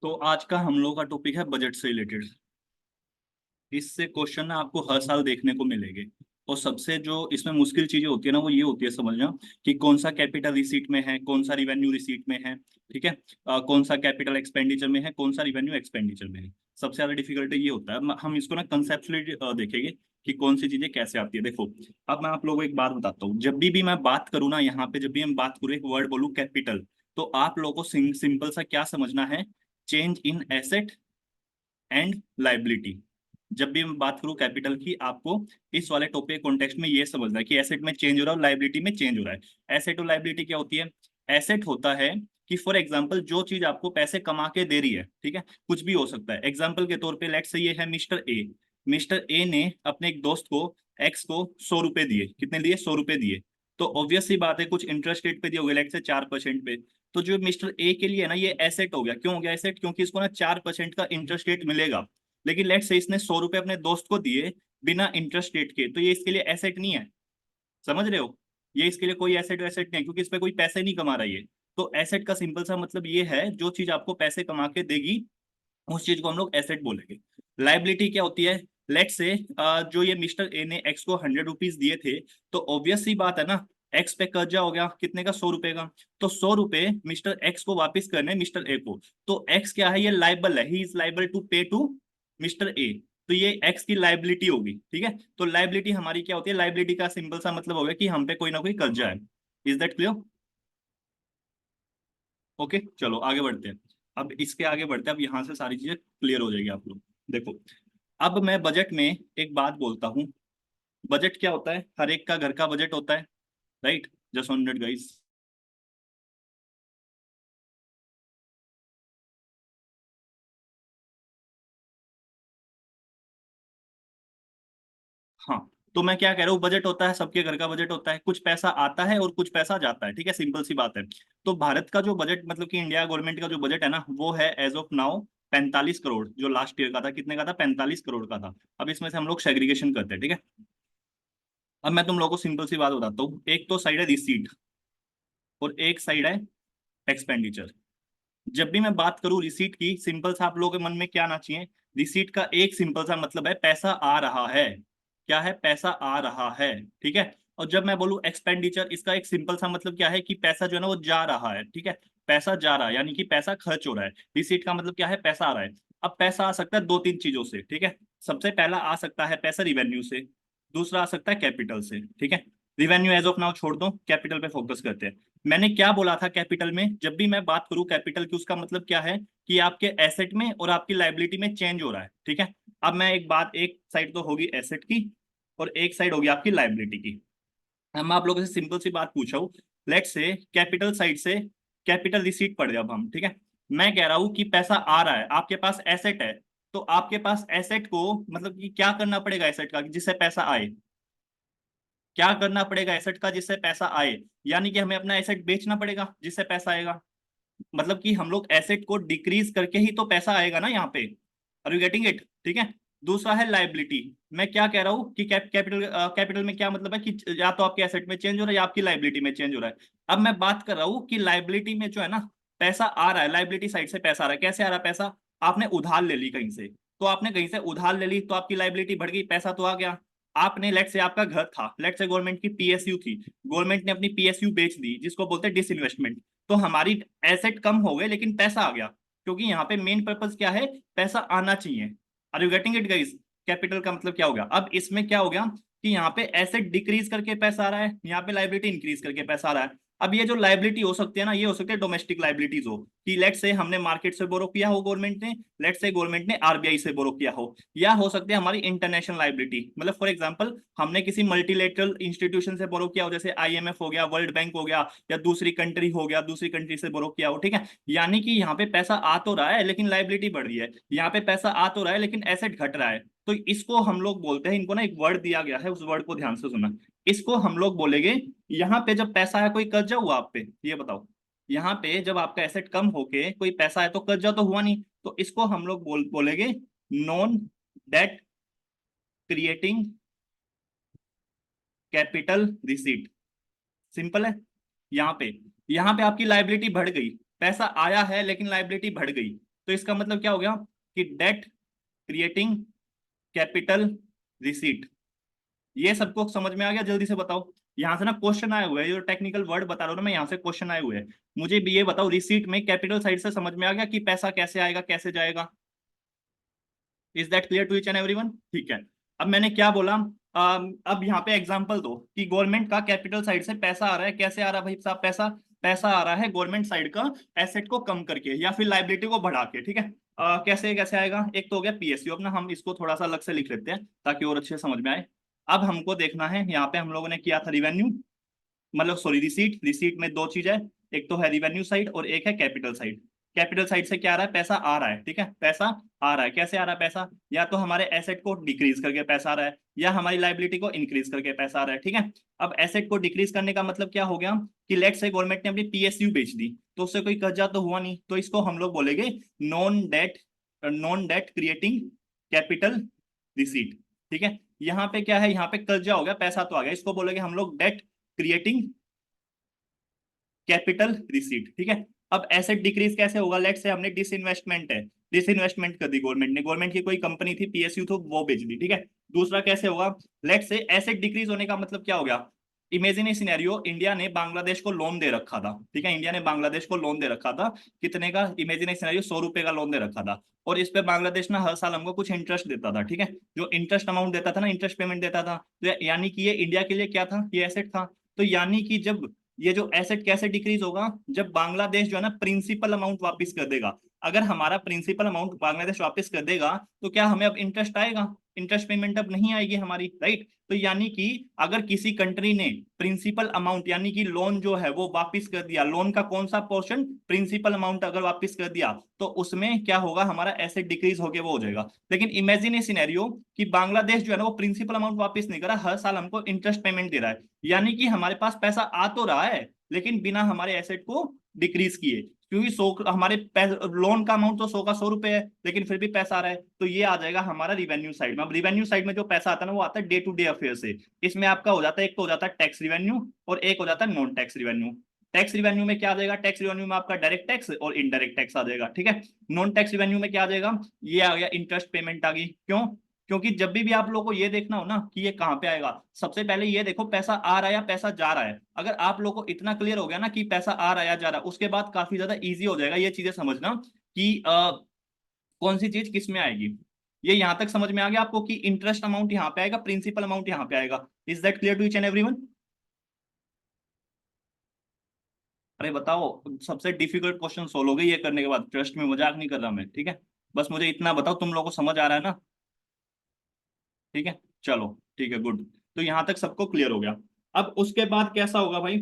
तो आज का हम लोग का टॉपिक है बजट से रिलेटेड। इससे क्वेश्चन ना आपको हर साल देखने को मिलेंगे। और सबसे जो इसमें मुश्किल चीजें होती है ना वो ये होती है समझना कि कौन सा कैपिटल रिसीट में है, कौन सा रिवेन्यू रिसीट में है। ठीक है। कौन सा कैपिटल एक्सपेंडिचर में है, कौन सा रिवेन्यू एक्सपेंडिचर में है। सबसे ज्यादा डिफिकल्टी ये होता है। हम इसको ना कंसेप्चुअली देखेंगे कि कौन सी चीजें कैसे आती है। देखो, अब मैं आप लोगों को एक बात बताता हूँ। जब भी मैं बात करूँ ना, यहाँ पे जब भी हम बात करूँ, एक वर्ड बोलूँ कैपिटल, तो आप लोगों को सिंपल सा क्या समझना है, change in asset and liability. जब भी मैं बात करूं कैपिटल की, आपको इस वाले टॉपिक कॉन्टेक्स्ट में ये समझना है कि एसेट में चेंज हो रहा है और लाइबिलिटी में चेंज हो रहा है। एसेट और लाइबिलिटी क्या होती है? एसेट होता है कि फॉर एग्जांपल जो चीज आपको पैसे कमा के दे रही है, ठीक है, कुछ भी हो सकता है। एग्जांपल के तौर पे लेट्स से ये है मिस्टर ए। मिस्टर ए ने अपने एक दोस्त को एक्स को 100 रुपए दिए। कितने दिए? 100 रुपए दिए। तो ऑब्वियस सी बात है, कुछ इंटरेस्ट रेट पे दिए होंगे, लेट्स से 4% पे। तो जो मिस्टर ए के लिए ना ये एसेट हो गया। क्यों हो गया एसेट? क्योंकि इसको ना 4% का इंटरेस्ट रेट मिलेगा। लेकिन लेट्स से इसने 100 रुपए अपने दोस्त को दिए बिना इंटरेस्ट रेट के, तो ये इसके लिए एसेट नहीं है। समझ रहे हो? ये इसके लिए कोई एसेट वैसेट नहीं है, क्योंकि इस पे कोई पैसे नहीं कमा रहा है ये। तो एसेट का सिंपल सा मतलब ये है, जो चीज आपको पैसे कमा के देगी उस चीज को हम लोग एसेट बोलेंगे। लाइबिलिटी क्या होती है? लेट्स से जो ये मिस्टर ए ने एक्स को 100 रुपीज दिए थे, तो ऑब्वियस सी बात है ना, एक्स पे कर्जा हो गया कितने का? 100 रुपए का। तो 100 रुपए मिस्टर एक्स को वापस करने मिस्टर ए को। तो एक्स क्या है? ये लाइबल है, ही इज लाइबल टू पे टू मिस्टर ए। तो ये एक्स की लाइबिलिटी होगी। ठीक है। तो लाइबिलिटी हमारी क्या होती है? लाइबिलिटी का सिंपल सा मतलब हो गया कि हम पे कोई ना कोई कर्जा है। Is that clear? ओके, चलो आगे बढ़ते हैं। अब इसके आगे बढ़ते हैं, अब यहाँ से सारी चीजें क्लियर हो जाएगी आप लोग। देखो, अब मैं बजट में एक बात बोलता हूँ। बजट क्या होता है? हर एक का घर का बजट होता है, राइट? Just 1 minute guys. हाँ, तो मैं क्या कह रहा हूँ, बजट होता है, सबके घर का बजट होता है। कुछ पैसा आता है और कुछ पैसा जाता है। ठीक है, सिंपल सी बात है। तो भारत का जो बजट मतलब कि इंडिया गवर्नमेंट का जो बजट है ना, वो है एज ऑफ नाउ 45 करोड़। जो लास्ट ईयर का था, कितने का था? 45 करोड़ का था। अब इसमें से हम लोग सेग्रीगेशन करते हैं, ठीक है। अब मैं तुम लोगों को सिंपल सी बात बताता हूँ। एक तो साइड है रिसीट और एक साइड है एक्सपेंडिचर। जब भी मैं बात करूं रिसीट की, सिंपल सा आप लोगों के मन में क्या आना चाहिए? रिसीट का एक सिंपल सा मतलब है पैसा आ रहा है। क्या है? पैसा आ रहा है। ठीक है। और जब मैं बोलूं एक्सपेंडिचर, इसका एक सिंपल सा मतलब क्या है कि पैसा जो है ना वो जा रहा है। ठीक है। पैसा जा रहा है यानी कि पैसा खर्च हो रहा है। रिसीट का मतलब क्या है? पैसा आ रहा है। अब पैसा आ सकता है दो तीन चीजों से। ठीक है। सबसे पहला आ सकता है पैसा रिवेन्यू से, दूसरा आ सकता है कैपिटल से। ठीक है। रिवेन्यू एज ऑफ नाउ छोड़ दो, कैपिटल पे फोकस करते हैं। मैंने क्या बोला था कैपिटल में? जब भी मैं बात करूं कैपिटल की, उसका मतलब क्या है कि आपके एसेट में और आपकी लाइबिलिटी में चेंज हो रहा है। ठीक है। अब मैं एक बात, एक साइड तो होगी एसेट की और एक साइड होगी आपकी लाइबिलिटी की। अब मैं आप लोगों से सिंपल सी बात पूछा हूं। लेट से कैपिटल साइड से कैपिटल रिसीट पड़ गया। अब हम, ठीक है, मैं कह रहा हूं कि पैसा आ रहा है, आपके पास एसेट है। तो आपके पास एसेट को मतलब कि क्या करना पड़ेगा एसेट का, जिससे पैसा आए? क्या करना पड़ेगा एसेट का जिससे पैसा आए? यानी कि हमें अपना एसेट बेचना पड़ेगा जिससे पैसा आएगा। मतलब कि हम लोग एसेट को डिक्रीज करके ही तो पैसा आएगा ना यहाँ पे। Are you getting it? ठीक है। दूसरा है लाइबिलिटी। मैं क्या कह रहा हूँ कि कैपिटल में क्या मतलब है कि या तो आपके एसेट में चेंज हो रहा है या आपकी लाइबिलिटी में चेंज हो रहा है। अब मैं बात कर रहा हूँ कि लाइबिलिटी में जो है ना, पैसा आ रहा है, लाइबिलिटी साइड से पैसा आ रहा है। कैसे आ रहा है पैसा? आपने उधार ले ली कहीं से, तो आपने कहीं से उधार ले ली तो आपकी लाइबिलिटी बढ़ गई, पैसा तो आ गया। आपने लेट से आपका घर था, लेट से गवर्नमेंट की पीएसयू थी, गवर्नमेंट ने अपनी पीएसयू बेच दी, जिसको बोलते हैं डिसइन्वेस्टमेंट। तो हमारी एसेट कम हो गए लेकिन पैसा आ गया, क्योंकि यहाँ पे मेन पर्पस क्या है? पैसा आना चाहिए। Are you getting it guys? Capital का मतलब क्या हो गया? अब इसमें क्या हो गया कि यहाँ पे एसेट डिक्रीज करके पैसा आ रहा है, यहाँ पे लाइबिलिटी इंक्रीज करके पैसा आ रहा है। अब ये जो लाइबिलिटी हो सकती है ना, ये हो सकती है डोमेस्टिक लाइबिलिटीज हो, कि लेट से हमने मार्केट से बोरो किया हो गवर्नमेंट ने, लेट से गवर्नमेंट ने आरबीआई से बोरो किया हो, या हो सकती है हमारी इंटरनेशनल लाइबिलिटी। मतलब फॉर एग्जांपल हमने किसी मल्टीलेटरल इंस्टीट्यूशन से बोरो किया हो, जैसे आईएमएफ हो गया, वर्ल्ड बैंक हो गया, या दूसरी कंट्री हो गया, दूसरी कंट्री से बोरो किया हो। ठीक है। यानी कि यहाँ पे पैसा आ तो रहा है लेकिन लाइबिलिटी बढ़ रही है, यहाँ पे पैसा आ तो रहा है लेकिन एसेट घट रहा है। तो इसको हम लोग बोलते हैं, इनको ना एक वर्ड दिया गया है, उस वर्ड को ध्यान से सुनना। इसको हम लोग बोलेंगे, यहाँ पे जब पैसा आया कोई कर्जा हुआ आप पे? ये बताओ। यहाँ पे जब आपका एसेट कम होके कोई पैसा आया तो कर्जा तो हुआ नहीं। तो इसको हम लोग बोलेंगे non debt creating capital receipt. Simple है। यहाँ पे आपकी लाइबिलिटी बढ़ गई, पैसा आया है लेकिन लाइबिलिटी बढ़ गई। तो इसका मतलब क्या हो गया कि डेट क्रिएटिंग कैपिटल रिसीट। ये सबको समझ में आ गया? जल्दी से बताओ। यहाँ से ना क्वेश्चन आए हुए हैं, जो टेक्निकल वर्ड बता रहा हूँ ना मैं, यहाँ से क्वेश्चन आए हुए हैं। मुझे भी ये बताओ, रिसीट में कैपिटल साइड से समझ में आ गया कि पैसा कैसे आएगा, कैसे जाएगा? Is that clear to each and everyone? ठीक है। अब मैंने क्या बोला, अब यहाँ पे एग्जांपल दो कि गवर्नमेंट का कैपिटल साइड से पैसा आ रहा है, कैसे आ रहा है भाई साहब? पैसा पैसा आ रहा है गवर्नमेंट साइड का एसेट को कम करके या फिर लाइबिलिटी को बढ़ा के, ठीक है। कैसे कैसे आएगा? एक तो हो गया पीएसयू, अपना हम इसको थोड़ा सा अलग से लिख लेते हैं ताकि और अच्छे से समझ में आए। अब हमको देखना है, यहाँ पे हम लोगों ने किया था रिवेन्यू, मतलब सॉरी रिसीट। रिसीट में दो चीज है, एक तो है रिवेन्यू साइड और एक है कैपिटल साइड। कैपिटल साइड से क्या आ रहा है? पैसा आ रहा है, ठीक है, पैसा आ रहा है। कैसे आ रहा है पैसा? या तो हमारे एसेट को डिक्रीज करके पैसा आ रहा है, या हमारी लाइबिलिटी को इंक्रीज करके पैसा आ रहा है, ठीक है। अब एसेट को डिक्रीज करने का मतलब क्या हो गया कि लेट से गवर्नमेंट ने अपनी पीएसयू बेच दी, तो उससे कोई कर्जा तो हुआ नहीं, तो इसको हम लोग बोलेंगे non debt creating capital receipt, ठीक है। यहाँ पे क्या है? यहाँ पे कर्जा हो गया, पैसा तो आ गया, इसको बोलेंगे हम लोग डेट क्रिएटिंग कैपिटल रिसीट, ठीक है। अब एसेट डिक्रीज कैसे होगा? लेट से हमने डिसइन्वेस्टमेंट है, डिसइन्वेस्टमेंट कर दी गवर्नमेंट ने, गवर्नमेंट की कोई कंपनी थी पीएसयू, तो वो बेच दी, ठीक है। दूसरा कैसे होगा? लेट से एसेट डिक्रीज होने का मतलब क्या हो गया? इमेजिन ए सिनेरियो, इंडिया ने बांग्लादेश को लोन दे रखा था, ठीक है, इंडिया ने बांग्लादेश को लोन दे रखा था। कितने का? इमेजिन ए सिनेरियो 100 रुपए का लोन दे रखा था, और इस पे बांग्लादेश ना हर साल हमको कुछ इंटरेस्ट देता था, ठीक है। जो इंटरेस्ट अमाउंट देता था ना, इंटरेस्ट पेमेंट देता था, तो यानी कि ये इंडिया के लिए क्या था? ये एसेट था। तो यानी कि जब ये जो एसेट कैसे डिक्रीज होगा? जब बांग्लादेश जो है ना प्रिंसिपल अमाउंट वापस कर देगा। अगर हमारा प्रिंसिपल अमाउंट बांग्लादेश वापस कर देगा, तो क्या हमें अब इंटरेस्ट आएगा? इंटरेस्ट पेमेंट अब नहीं आएगी हमारी, राइट। तो यानी कि अगर किसी कंट्री ने प्रिंसिपल अमाउंट यानी कि लोन जो है वो वापस कर दिया, लोन का कौन सा पोर्शन? प्रिंसिपल अमाउंट अगर वापस कर दिया, तो उसमें क्या होगा? हमारा एसेट डिक्रीज होके वो हो जाएगा। लेकिन इमेजिन ए सिनेरियो कि बांग्लादेश जो है ना वो प्रिंसिपल अमाउंट वापस नहीं कर रहा, हर साल हमको इंटरेस्ट पेमेंट दे रहा है, यानी कि हमारे पास पैसा आ तो रहा है लेकिन बिना हमारे एसेट को डिक्रीज किए, क्योंकि 100 हमारे लोन का अमाउंट तो 100 का 100 रुपए है, लेकिन फिर भी पैसा आ रहा है, तो ये आ जाएगा हमारा रिवेन्यू साइड में। अब रिवेन्यू साइड में जो पैसा आता है ना वो आता है डे टू डे अफेयर से। इसमें आपका हो जाता है, एक तो हो जाता है टैक्स रिवेन्यू और एक हो जाता है non tax revenue. Tax revenue में क्या आ जाएगा? टैक्स रिवेन्यू में आपका डायरेक्ट टैक्स और इनडायरेक्ट टैक्स आ जाएगा, ठीक है। नॉन टैक्स रिवेन्यू में क्या आ जाएगा? ये आ गया इंटरेस्ट पेमेंट आ गई। क्यों? क्योंकि जब भी आप लोगों को ये देखना हो ना कि ये कहाँ पे आएगा, सबसे पहले ये देखो पैसा आ रहा है या पैसा जा रहा है। अगर आप लोगों को इतना क्लियर हो गया ना कि पैसा आ रहा है या जा रहा है, उसके बाद काफी ज्यादा इजी हो जाएगा ये चीजें समझना कि कौन सी चीज किस में आएगी। ये यहां तक समझ में आ गया आपको कि इंटरेस्ट अमाउंट यहाँ पे आएगा, प्रिंसिपल अमाउंट यहाँ पे आएगा। Is that clear to each and everyone? अरे बताओ, सबसे डिफिकल्ट क्वेश्चन सोल्व हो गई ये करने के बाद, ट्रस्ट में मजाक नहीं कर रहा मैं, ठीक है। बस मुझे इतना बताओ, तुम लोगों को समझ आ रहा है ना? ठीक है, चलो, ठीक है, गुड। तो यहाँ तक सबको क्लियर हो गया। अब उसके बाद कैसा होगा भाई?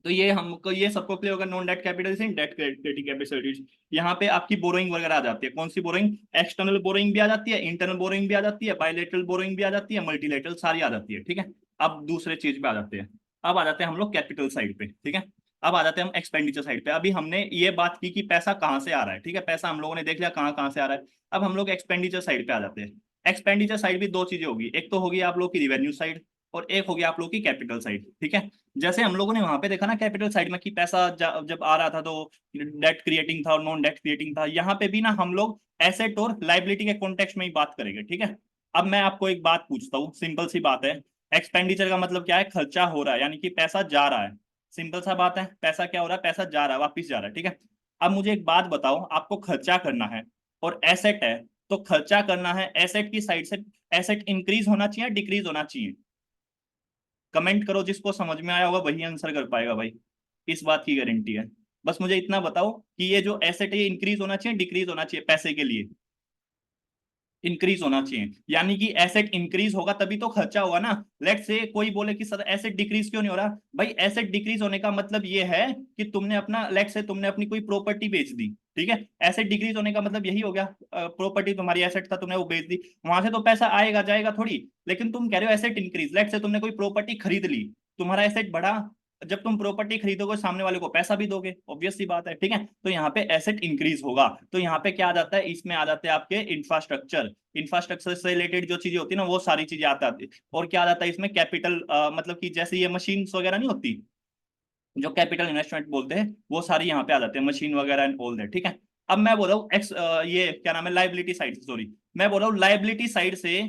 तो ये हमको ये सबको क्लियर होगा, non debt capital debt credit capacities. यहाँ पे आपकी बोरोइंग वगैरह आ जाती है। कौन सी बोरोइंग? एक्सटर्नल बोरोइंग भी आ जाती है, इंटरनल बोरोइंग भी आ जाती है, बायलेटरल बोरोइंग भी आ जाती है, मल्टीलेटरल सारी आ जाती है, ठीक है। अब दूसरे चीज पे आ जाते हैं। अब आ जाते हैं हम लोग कैपिटल साइड पे, ठीक है। अब आ जाते हैं हम एक्सपेंडिचर साइड पे। अभी हमने ये बात की कि पैसा कहाँ से आ रहा है, ठीक है, पैसा हम लोगों ने देख लिया कहाँ कहाँ से आ रहा है। अब हम लोग एक्सपेंडिचर साइड पे आ जाते हैं। एक्सपेंडिचर साइड भी दो चीजें होगी, एक तो होगी आप लोग की रिवेन्यू साइड और एक होगी आप लोग की कैपिटल साइड, ठीक है। जैसे हम लोगों ने वहां पे देखा ना कैपिटल साइड में कि पैसा जब आ रहा था तो डेट क्रिएटिंग था और नॉन डेट क्रिएटिंग था, यहाँ पे भी ना हम लोग एसेट और लाइबिलिटी के कॉन्टेक्स्ट में ही बात करेंगे, ठीक है। अब मैं आपको एक बात पूछता हूँ, सिंपल सी बात है। एक्सपेंडिचर का मतलब क्या है? खर्चा हो रहा है, यानी कि पैसा जा रहा है। सिंपल सा बात है, पैसा क्या हो रहा है? पैसा जा रहा है, वापिस जा रहा है, ठीक है। अब मुझे एक बात बताओ, आपको खर्चा करना है और एसेट है, तो खर्चा करना है एसेट की साइड से, एसेट इंक्रीज होना चाहिए डिक्रीज होना चाहिए? कमेंट करो, जिसको समझ में आया होगा वही आंसर कर पाएगा भाई, इस बात की गारंटी है। बस मुझे इतना बताओ कि ये जो एसेट है ये इंक्रीज होना चाहिए डिक्रीज होना चाहिए पैसे के लिए? इंक्रीज होना चाहिए, यानी कि एसेट इंक्रीज होगा तभी तो खर्चा होगा ना। लेट से कोई बोले कि सर एसेट डिक्रीज क्यों नहीं हो रहा? भाई एसेट डिक्रीज होने का मतलब ये है कि तुमने अपना, लेट से तुमने अपनी कोई प्रॉपर्टी बेच दी, ठीक है। एसेट डिक्रीज होने का मतलब यही हो गया, प्रॉपर्टी तुम्हारी एसेट था, तुमने वो बेच दी, वहां से तो पैसा आएगा जाएगा थोड़ी। लेकिन तुम कह रहे हो एसेट इंक्रीज, लेट से तुमने कोई प्रॉपर्टी खरीद ली, तुम्हारा एसेट बढ़ा। जब तुम प्रॉपर्टी खरीदोगे सामने वाले को पैसा भी दोगे, ऑब्वियस सी बात है, ठीक है। तो यहाँ पे एसेट इंक्रीज होगा, तो यहाँ पे क्या आ जाता है? इसमें आ जाते हैं आपके इंफ्रास्ट्रक्चर। इंफ्रास्ट्रक्चर से रिलेटेड जो चीजें होती है ना वो सारी चीजें आती है। और क्या आ जाता है इसमें? कैपिटल, मतलब कि जैसे ये मशीन वगैरह नहीं होती, जो कैपिटल इन्वेस्टमेंट बोलते हैं, वो सारी यहाँ पे आ जाते हैं, मशीन वगैरह एंड ऑल दैट, ठीक है। अब मैं बोल रहा हूँ एक्स ये क्या नाम है, लाइबिलिटी साइड से, सॉरी, मैं बोल रहा हूँ लाइबिलिटी साइड से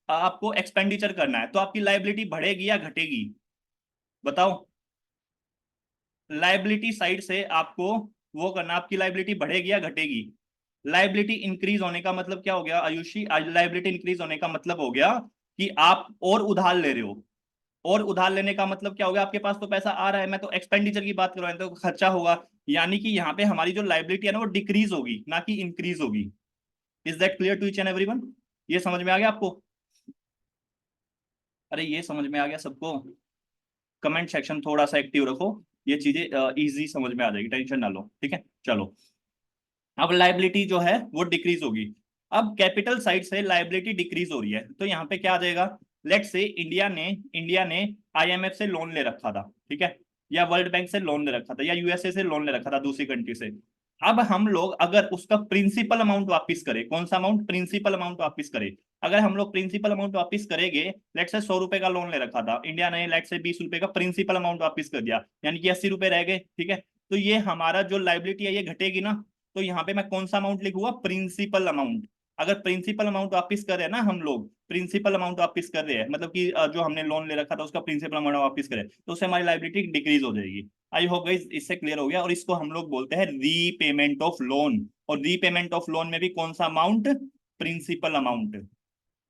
आपको एक्सपेंडिचर करना है, तो आपकी लाइबिलिटी बढ़ेगी या घटेगी, बताओ। लाइबिलिटी साइड से आपको वो करना, आपकी लाइबिलिटी बढ़ेगी या घटेगी। लाइबिलिटी इंक्रीज होने का मतलब क्या हो गया आयुषी, लाइबिलिटी इंक्रीज होने का मतलब हो गया कि आप और उधार ले रहे हो। और उधार लेने का मतलब क्या होगा, आपके पास तो पैसा आ रहा है, मैं तो एक्सपेंडिचर की बात कर रहा हूं, तो खर्चा होगा। यानी कि यहाँ पे हमारी जो लाइबिलिटी है ना वो डिक्रीज होगी, ना कि इंक्रीज होगी। Is that clear to each and everyone? ये समझ में आ गया आपको? अरे ये समझ में आ गया सबको? कमेंट सेक्शन थोड़ा सा एक्टिव रखो, ये चीजें इजी समझ में आ जाएगी, टेंशन ना लो, ठीक है। चलो, अब लाइबिलिटी जो है वो डिक्रीज होगी। अब कैपिटल साइड से लाइबिलिटी डिक्रीज हो रही है, तो यहाँ पे क्या आ जाएगा, लेट से इंडिया ने आईएमएफ से लोन ले रखा था, ठीक है, या वर्ल्ड बैंक से लोन ले रखा था, या यूएसए से लोन ले रखा था, दूसरी कंट्री से। अब हम लोग अगर उसका प्रिंसिपल अमाउंट वापस करें, कौन सा अमाउंट, प्रिंसिपल अमाउंट वापस करें, अगर हम लोग प्रिंसिपल अमाउंट वापस करेंगे, लेट से 100 रुपए का लोन ले रखा था इंडिया ने, लेट से 20 रुपए का प्रिंसिपल अमाउंट वापस कर दिया, यानी कि 80 रुपए रह गए, ठीक है। तो ये हमारा जो लाइबिलिटी है ये घटेगी ना। तो यहाँ पे मैं कौन सा अमाउंट लिखूंगा, प्रिंसिपल अमाउंट। अगर प्रिंसिपल अमाउंट वापस कर रहे हैं ना हम लोग, प्रिंसिपल अमाउंट वापस कर रहे हैं, मतलब कि जो हमने लोन ले रखा था उसका प्रिंसिपल अमाउंट वापस करे, तो उससे हमारी लाइबिलिटी डिक्रीज हो जाएगी। आई होप गाइस इससे क्लियर हो गया। और इसको हम लोग बोलते हैं रीपेमेंट ऑफ लोन। और रीपेमेंट ऑफ लोन में भी कौन सा अमाउंट, प्रिंसिपल अमाउंट।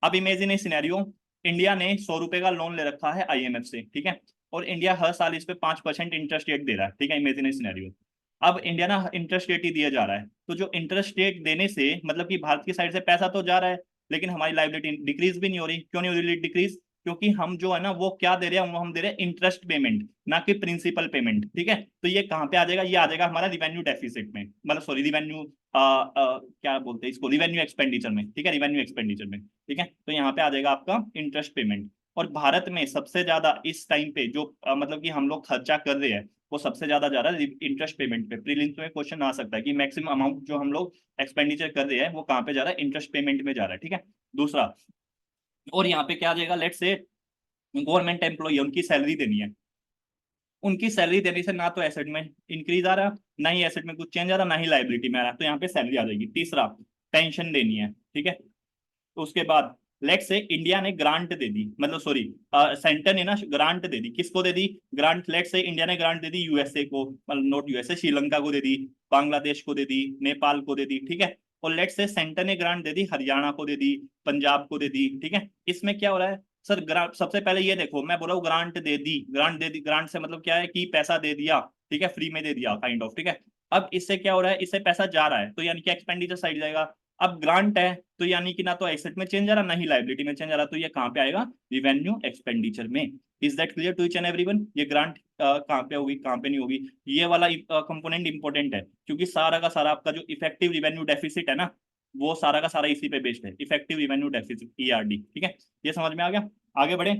अब इमेजिन ए सिनेरियो, इंडिया ने 100 रुपए का लोन ले रखा है आईएमएफ से, ठीक है, और इंडिया हर साल इस पे 5% इंटरेस्ट रेट दे रहा है, ठीक है, इमेजिन ए सिनेरियो। अब इंडिया ना इंटरेस्ट रेट ही दिया जा रहा है, तो जो इंटरेस्ट रेट देने से मतलब कि भारत की साइड से पैसा तो जा रहा है, लेकिन हमारी लाइबिलिटी डिक्रीज भी नहीं हो रही। क्यों नहीं हो रही डिक्रीज? क्योंकि हम जो है ना वो क्या दे रहे हैं, वो हम दे रहे हैं इंटरेस्ट पेमेंट, ना कि प्रिंसिपल पेमेंट, ठीक है। तो ये कहाँ पे आ जाएगा, ये आ जाएगा हमारा रिवेन्यू डेफिसिट में, मतलब सॉरी रिवेन्यू क्या बोलते हैं इसको, रिवेन्यू एक्सपेंडिचर में, ठीक है, रिवेन्यू एक्सपेंडिचर में, ठीक है। तो यहाँ पे आ जाएगा आपका इंटरेस्ट पेमेंट। और भारत में सबसे ज्यादा इस टाइम पे जो मतलब कि हम लोग खर्चा कर रहे हैं, वो सबसे ज्यादा जा रहा है इंटरेस्ट पेमेंट पे। प्रीलिम्स में क्वेश्चन आ सकता है कि मैक्सिमम अमाउंट जो हम लोग एक्सपेंडिचर कर रहे हैं वो कहाँ पे जा रहा है, इंटरेस्ट पेमेंट में जा रहा है, ठीक है। दूसरा, और यहाँ पे क्या आ जाएगा, लेट से गवर्नमेंट एम्प्लॉई उनकी सैलरी देनी है, उनकी सैलरी देने से ना तो एसेट में इंक्रीज आ रहा, ना ही एसेट में कुछ चेंज आ रहा, ना ही लाइबिलिटी में आ रहा, तो यहाँ पे सैलरी आ जाएगी। तीसरा, पेंशन देनी है, ठीक है। तो उसके बाद लेट से इंडिया ने ग्रांट दे दी, मतलब सॉरी सेंटर ने ना ग्रांट दे दी, किसको दे दी ग्रांट, लेट से इंडिया ने ग्रांट दे दी यूएसए को, मतलब नॉट यूएसए, श्रीलंका को दे दी, बांग्लादेश को दे दी, नेपाल को दे दी, ठीक है। और लेट से सेंटर ने ग्रांट दे दी हरियाणा को दे दी, पंजाब को दे दी, ठीक है। इसमें क्या हो रहा है सर, ग्रांट सबसे पहले ये देखो, मैं बोल रहा हूँ ग्रांट दे दी, ग्रांट दे दी, ग्रांट से मतलब क्या है कि पैसा दे दिया, ठीक है, फ्री में दे दिया काइंड ऑफ, ठीक है। अब इससे क्या हो रहा है, इससे पैसा जा रहा है, तो यानी कि एक्सपेंडिचर साइड जाएगा। अब ग्रांट है, तो यानी कि ना तो एसेट में चेंज आ रहा, ना ही लाइबिलिटी में चेंज आ रहा, तो ये कहाँ पे आएगा, रिवेन्यू एक्सपेंडिचर में। Is that clear to each and everyone? ये ग्रांट कहाँ पे होगी, कहाँ पे नहीं होगी, ये वाला कंपोनेंट इंपॉर्टेंट है, क्योंकि सारा का सारा आपका जो इफेक्टिव रिवेन्यू डेफिसिट है ना, वो सारा का सारा इसी पे बेस्ड है, इफेक्टिव रिवेन्यू डेफिसिट, ईआरडी, ठीक है। ये समझ में आ गया? आगे बढ़े।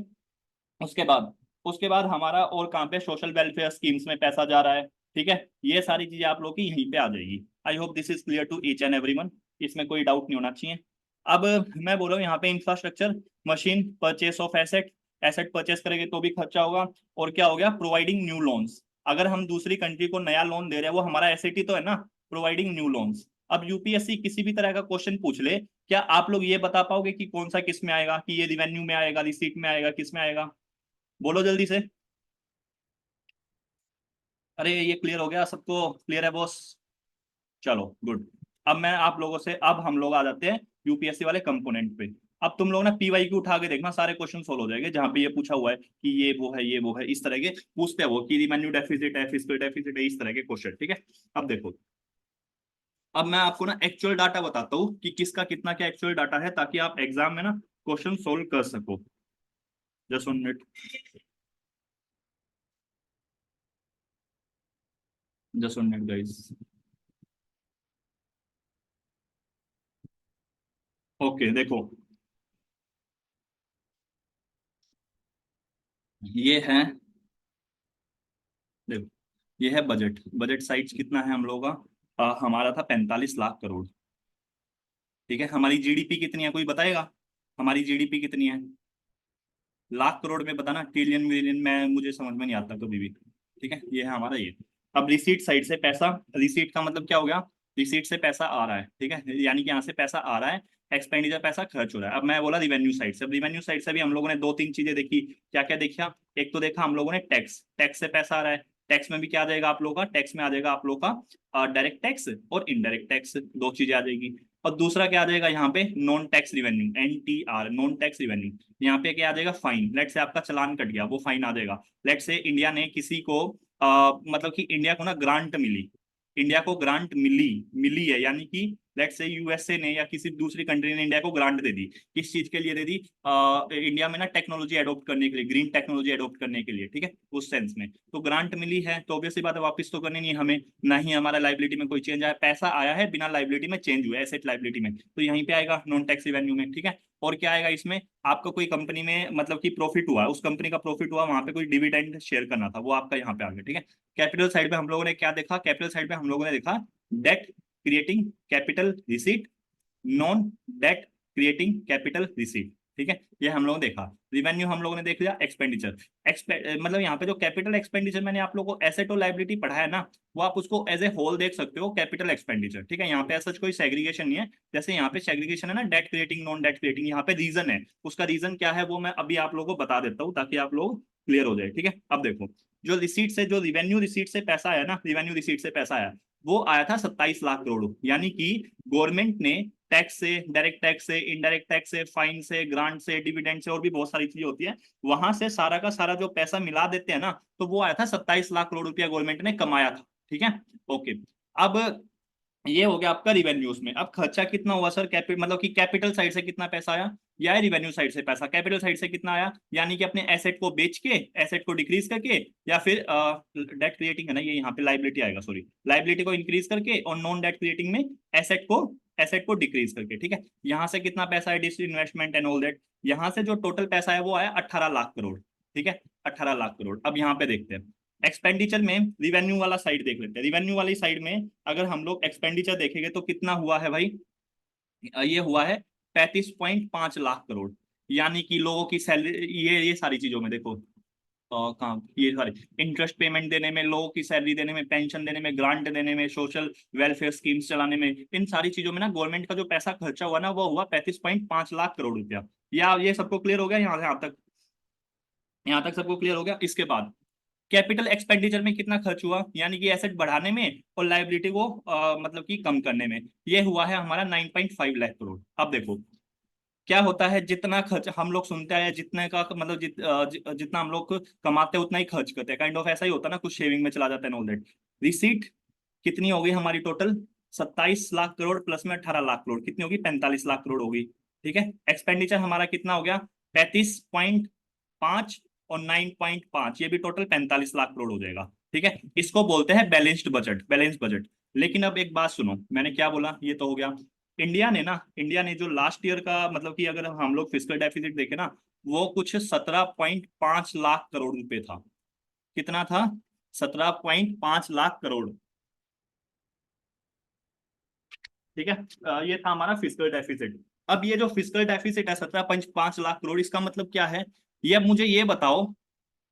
उसके बाद, उसके बाद हमारा और कहाँ पे, सोशल वेलफेयर स्कीम्स में पैसा जा रहा है, ठीक है। ये सारी चीजें आप लोग की यहीं पे आ जाएगी। I hope this is clear to each and everyone, इसमें कोई डाउट नहीं होना चाहिए। अब मैं बोल रहा हूँ यहाँ पे infrastructure, machine, purchase of asset, asset purchase करेंगे तो भी खर्चा होगा। और क्या हो गया, प्रोवाइडिंग न्यू लोन्स, अगर हम दूसरी कंट्री को नया लोन दे रहे हैं, वो हमारा एसेट ही तो है ना, प्रोवाइडिंग न्यू लोन्स। अब यूपीएससी किसी भी तरह का क्वेश्चन पूछ ले, क्या आप लोग ये बता पाओगे कि कौन सा किस में आएगा, कि ये रिवेन्यू में आएगा, रिसीट में आएगा, किस में आएगा? बोलो जल्दी से। अरे ये क्लियर हो गया सबको, क्लियर है बॉस? चलो गुड। अब मैं आप लोगों से, अब हम लोग आ जाते हैं यूपीएससी वाले कंपोनेंट पे। अब तुम लोग ना पीवाई क्यू उठा के देखना, सारे क्वेश्चन सोल्व हो जाएंगे, जहां पे ये पूछा हुआ है कि ये वो है, ये वो है, इस तरह के पूछते हैं वो, कि रिवेन्यू डेफिसिट है, फिस्कल डेफिसिट है, इस तरह के क्वेश्चन, ठीक है। अब देखो, अब मैं आपको ना एक्चुअल डाटा बताता हूँ कि किसका कितना क्या एक्चुअल डाटा है, ताकि आप एग्जाम में ना क्वेश्चन सोल्व कर सको। Just 1 minute, just 1 minute guys. Okay देखो, ये है, देखो ये है बजट, बजट साइज कितना है हम लोगों का, हमारा था 45 लाख करोड़, ठीक है। हमारी जीडीपी कितनी है, कोई बताएगा हमारी जीडीपी कितनी है? लाख करोड़ में बताना, ट्रिलियन मिलियन में मुझे समझ में नहीं आता कभी भी, ठीक है। ये है हमारा ये। अब रिसीट साइड से पैसा, रिसीट का मतलब क्या हो गया, रिसीट से पैसा आ रहा है, ठीक है, यानी कि यहाँ से पैसा आ रहा है, एक्सपेंडिचर पैसा खर्च हो रहा है। अब मैं बोला रिवेन्यू साइड से, अब रिवेन्यू साइड से भी हम लोगों ने दो तीन चीजें देखी। क्या क्या देखा? एक तो देखा हम लोगों ने टैक्स, टैक्स से पैसा आ रहा है। टैक्स में भी क्या आ जाएगा आप लोगों का? टैक्स में आ जाएगा आप लोग का डायरेक्ट टैक्स और इनडायरेक्ट टैक्स, दो चीजें आ जाएगी। और दूसरा क्या आ जाएगा यहाँ पे? Non tax revenue, NTR, non tax revenue. यहाँ पे क्या आ जाएगा? फाइन। लेट से आपका चालान कट गया, वो फाइन आ जाएगा। लेट से इंडिया ने किसी को मतलब कि इंडिया को ना ग्रांट मिली, इंडिया को ग्रांट मिली, मिली है, यानी कि लेट से यूएसए ने या किसी दूसरी कंट्री ने इंडिया को ग्रांट दे दी। किस चीज के लिए दे दी? इंडिया में ना टेक्नोलॉजी एडॉप्ट करने के लिए, ग्रीन टेक्नोलॉजी एडॉप्ट करने के लिए, ठीक है, उस सेंस में। तो ग्रांट मिली है तो ऑब्वियसली बात है वापस तो करनी नहीं है हमें, ना ही हमारा लाइबिलिटी में कोई चेंज आया, पैसा आया है बिना लाइबिलिटी में चेंज हुआ, एसेट लाइबिलिटी में, तो यहीं पे आएगा नॉन टैक्स रिवेन्यू में, ठीक है। और क्या आएगा इसमें? आपका कोई कंपनी में मतलब कि प्रॉफिट हुआ, उस कंपनी का प्रॉफिट हुआ, वहां पे कोई डिविडेंड शेयर करना था, वो आपका यहाँ पे आ गया, ठीक है। कैपिटल साइड पे हम लोगों ने क्या देखा? कैपिटल साइड पे हम लोगों ने देखा debt creating capital receipt, non debt creating capital receipt, ठीक है, ये हम लोगों ने देखा। रिवेन्यू हम लोगों ने देख लिया। एक्सपेंडिचर, मतलब यहाँ पे जो कैपिटल एक्सपेंडिचर मैंने आप लोगों को एसेट और लाइबिलिटी पढ़ाया ना, वो आप उसको एज ए होल देख सकते हो, कैपिटल एक्सपेंडिचर, ठीक है। यहाँ पे ऐसा कोई सेग्रीगेशन नहीं है, जैसे यहाँ पे सेग्रीगेशन है ना, debt creating non debt creating, यहाँ पे रीजन है, उसका रीजन क्या है वो मैं अभी आप लोगों को बता देता हूँ ताकि आप लोग क्लियर हो जाए, ठीक है। अब देखो, जो रिसीट से, जो रिवेन्यू रिसीट से पैसा आया ना, रिवेन्यू रिसीट से पैसा आया, वो आया था 27 लाख करोड़, यानी कि गवर्नमेंट ने टैक्स से, डायरेक्ट टैक्स से, इनडायरेक्ट टैक्स से, फाइन से, ग्रांट से, डिविडेंड से, और भी बहुत सारी चीजें होती है, वहां से सारा का सारा जो पैसा मिला देते हैं ना, तो वो आया था 27 लाख करोड़ रुपया गवर्नमेंट ने कमाया था, ठीक है। ओके, अब ये हो गया आपका रिवेन्यूज में। अब खर्चा कितना हुआ सर? मतलब कि कैपिटल साइड से कितना पैसा आया, या रिवेन्यू साइड से पैसा? कैपिटल साइड से कितना आया, यानी कि अपने एसेट को बेच के, एसेट को डिक्रीज करके, या फिर डेट क्रिएटिंग है ना ये, यहाँ पे लाइबिलिटी आएगा, सॉरी, लाइबिलिटी को इंक्रीज करके, और नॉन डेट क्रिएटिंग में एसेट को डिक्रीज करके, ठीक है। यहाँ से कितना पैसा है? Disinvestment and all that, यहाँ से जो टोटल पैसा है वो आया 18 लाख करोड़, ठीक है, 18 लाख करोड़। अब यहाँ पे देखते हैं एक्सपेंडिचर में, रिवेन्यू वाला साइड देख लेते हैं। रिवेन्यू वाली साइड में अगर हम लोग एक्सपेंडिचर देखेंगे तो कितना हुआ है भाई? ये हुआ है 35.5 लाख करोड़, यानी कि लोगों की सैलरी, ये सारी चीजों में देखो, कहाँ ये सारी इंटरेस्ट पेमेंट देने में, लोगों की सैलरी देने में, पेंशन देने में, ग्रांट देने में, सोशल वेलफेयर स्कीम्स चलाने में, इन सारी चीजों में ना गवर्नमेंट का जो पैसा खर्चा हुआ ना, वो हुआ 35.5 लाख करोड़ रुपया। या ये सबको क्लियर हो गया यहाँ से? यहाँ तक सबको क्लियर हो गया? इसके बाद कैपिटल एक्सपेंडिचर में कितना खर्च हुआ, यानी कि एसेट बढ़ाने में और लाइबिलिटी को मतलब कि कम करने में, ये हुआ है हमारा 9.5 लाख करोड़। अब देखो क्या होता है, जितना खर्च हम लोग सुनते हैं, जितने का मतलब जितना हम लोग कमाते हैं उतना ही खर्च करते हैं, काइंड ऑफ ऐसा ही होता है ना, कुछ शेविंग में चला जाता है, ऑल दैट। रिसीट कितनी होगी हमारी टोटल? 27 लाख करोड़ प्लस में 18 लाख करोड़, कितनी होगी? 45 लाख करोड़ होगी, ठीक है। एक्सपेंडिचर हमारा कितना हो गया? 35.5 और 9.5, ये भी टोटल 45 लाख करोड़ हो जाएगा, ठीक है। इसको बोलते हैं बैलेंस्ड बजट, बैलेंस बजट। लेकिन अब एक बात सुनो, मैंने क्या बोला, ये तो हो गया। इंडिया ने जो लास्ट ईयर का मतलब कि अगर हम लोग फिस्कल डेफिसिट देखें ना, वो कुछ 17.5 लाख करोड़ रुपए था। कितना था? 17.5 लाख करोड़, ठीक है। ये था हमारा फिस्कल डेफिसिट। अब ये जो फिस्कल डेफिसिट है 17.5 लाख करोड़, इसका मतलब क्या है? ये अब मुझे ये बताओ,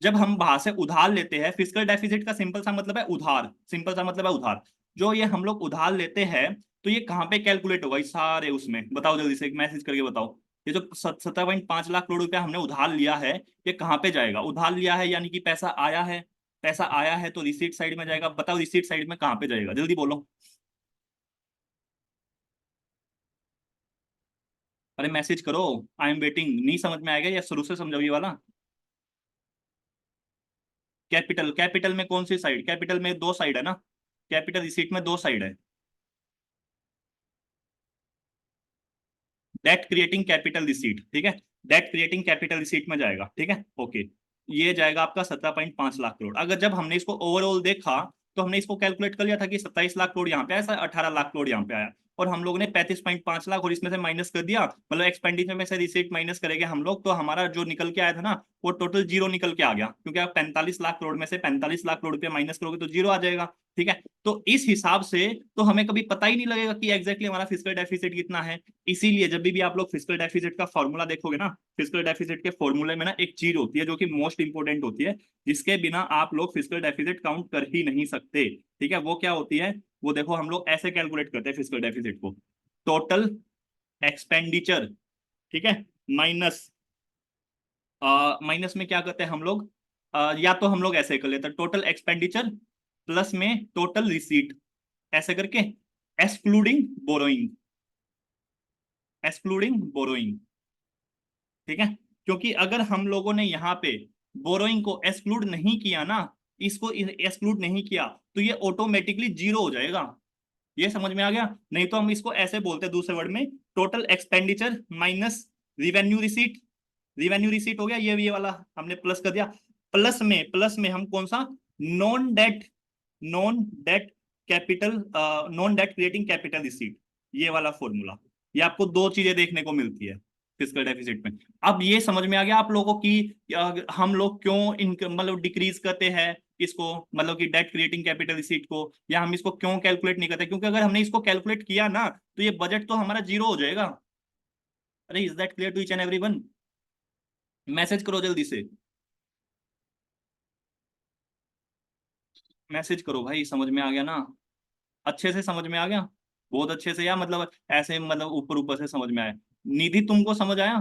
जब हम बाहर से उधार लेते हैं, फिस्कल डेफिसिट का सिंपल सा मतलब है उधार, सिंपल सा मतलब है उधार। जो ये हम लोग उधार लेते हैं, तो ये कहाँ पे कैलकुलेट होगा इस सारे उसमें? बताओ जल्दी से, एक मैसेज करके बताओ। ये जो 17.5 लाख करोड़ रुपया हमने उधार लिया है, ये कहाँ पे जाएगा? उधार लिया है यानी कि पैसा आया है, पैसा आया है तो रिसीट साइड में जाएगा। बताओ रिसीट साइड में कहाँ पे जाएगा, जल्दी बोलो। अरे मैसेज करो, आई एम वेटिंग। नहीं समझ में आएगा या शुरू से समझाओ ये वाला? कैपिटल, कैपिटल में कौन सी साइड? कैपिटल में दो साइड है ना, कैपिटल रिसीट में दो साइड है। डेट क्रिएटिंग कैपिटल रिसीट, ठीक है, डेट क्रिएटिंग कैपिटल रिसीट में जाएगा, ठीक है, ओके। ये जाएगा आपका 17.5 लाख करोड़। अगर जब हमने इसको ओवरऑल देखा, तो हमने इसको कैलकुलेट कर लिया था कि 27 लाख करोड़ यहाँ पे आया, 18 लाख करोड़ यहाँ पे आया, और हम लोग ने 35.5 लाख और इसमें से माइनस कर दिया, मतलब एक्सपेंडिचर में से रिसीट माइनस करेंगे हम लोग, तो हमारा जो निकल के आया था ना, वो टोटल जीरो निकल के आ गया, क्योंकि आप 45 लाख करोड़ में से 45 लाख करोड़ रुपया माइनस करोगे तो जीरो आ जाएगा, ठीक है। तो इस हिसाब से तो हमें कभी पता ही नहीं लगेगा कि एग्जैक्टली हमारा फिस्कल डेफिसिट कितना है। इसीलिए जब भी आप लोग फिस्कल डेफिसिट का फॉर्मूला देखोगे ना, फिस्कल डेफिसिट के फॉर्मूले में ना एक चीज होती है जो कि मोस्ट इंपोर्टेंट होती है, जिसके बिना आप लोग फिस्कल डेफिसिट काउंट कर ही नहीं सकते, ठीक है। वो क्या होती है? वो देखो हम लोग ऐसे कैलकुलेट करते हैं फिजिकल डेफिसिट को, टोटल एक्सपेंडिचर, ठीक है, माइनस माइनस में क्या करते हैं हम लोग, या तो हम लोग ऐसे कर लेते हैं टोटल एक्सपेंडिचर प्लस में टोटल रिसीट, ऐसे करके एक्सक्लूडिंग बोरोइंग, एक्सक्लूडिंग बोरोइंग, ठीक है। क्योंकि अगर हम लोगों ने यहाँ पे बोरोइंग को एक्सक्लूड नहीं किया ना, इसको एक्सक्लूड नहीं किया, तो ये ऑटोमेटिकली जीरो हो जाएगा। ये समझ में आ गया? नहीं तो हम इसको ऐसे बोलते हैं दूसरे वर्ड में, total expenditure minus revenue receipt, revenue receipt हो गया, ये वाला हमने प्लस कर दिया, प्लस में हम कौन सा, non debt, non debt capital, non debt creating capital receipt, ये वाला फॉर्मूला। ये आपको दो चीजें देखने को मिलती है फिजिकल डेफिसिट में। अब ये समझ में आ गया आप लोगों की हम लोग क्यों इनकम मतलब डिक्रीज करते हैं इसको, मतलब कि डेट क्रिएटिंग कैपिटल रिसीट को, या हम इसको क्यों कैलकुलेट नहीं करते, क्योंकि अगर हमने इसको कैलकुलेट किया ना तो ये बजट तो हमारा जीरो हो जाएगा। अरे is that clear to each and everyone? Message करो जल्दी से, मैसेज करो भाई, समझ में आ गया ना? अच्छे से समझ में आ गया? बहुत अच्छे से, या मतलब ऐसे मतलब ऊपर ऊपर से समझ में आया? निधि तुमको समझ आया?